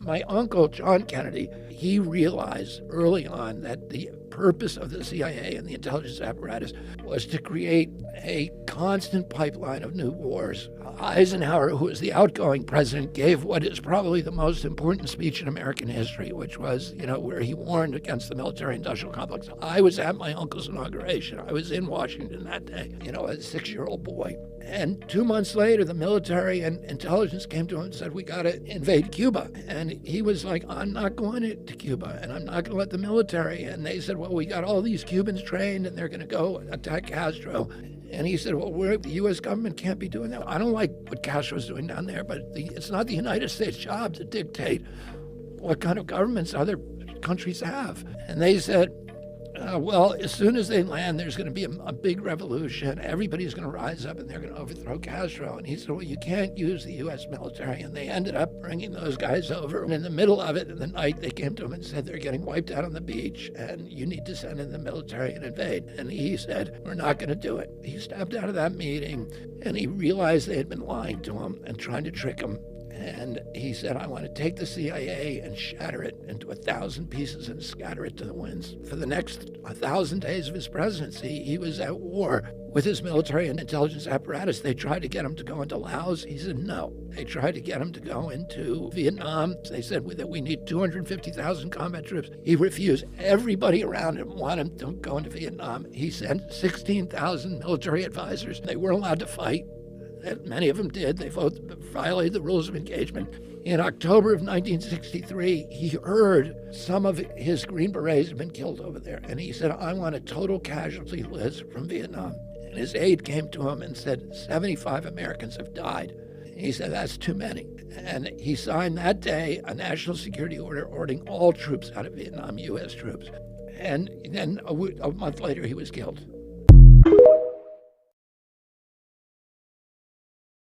My uncle, John Kennedy, he realized early on that the purpose of the CIA and the intelligence apparatus was to create a constant pipeline of new wars. Eisenhower, who was the outgoing president, gave what is probably the most important speech in American history, which was, where he warned against the military-industrial complex. I was at my uncle's inauguration. I was in Washington that day, a 6-year-old boy. And 2 months later, the military and intelligence came to him and said, we got to invade Cuba. And he was like, I'm not going to Cuba, and I'm not going to let the military. And they said, well, we got all these Cubans trained, and they're going to go attack Castro. And he said, well, the U.S. government can't be doing that. I don't like what Castro's doing down there, but it's not the United States' job to dictate what kind of governments other countries have. And they said, well, as soon as they land, there's going to be a big revolution. Everybody's going to rise up and they're going to overthrow Castro. And he said, well, you can't use the U.S. military. And they ended up bringing those guys over. And in the middle of it, in the night, they came to him and said, they're getting wiped out on the beach and you need to send in the military and invade. And he said, we're not going to do it. He stepped out of that meeting and he realized they had been lying to him and trying to trick him. And he said, I want to take the CIA and shatter it into 1,000 pieces and scatter it to the winds. For the next 1,000 days of his presidency, he was at war with his military and intelligence apparatus. They tried to get him to go into Laos. He said no. They tried to get him to go into Vietnam. They said that we need 250,000 combat troops. He refused. Everybody around him wanted him to go into Vietnam. He sent 16,000 military advisors. They weren't allowed to fight. Many of them did. They violated the rules of engagement. In October of 1963, he heard some of his Green Berets had been killed over there. And he said, I want a total casualty list from Vietnam. And his aide came to him and said, 75 Americans have died. He said, that's too many. And he signed that day a national security order ordering all troops out of Vietnam, U.S. troops. And then a month later, he was killed.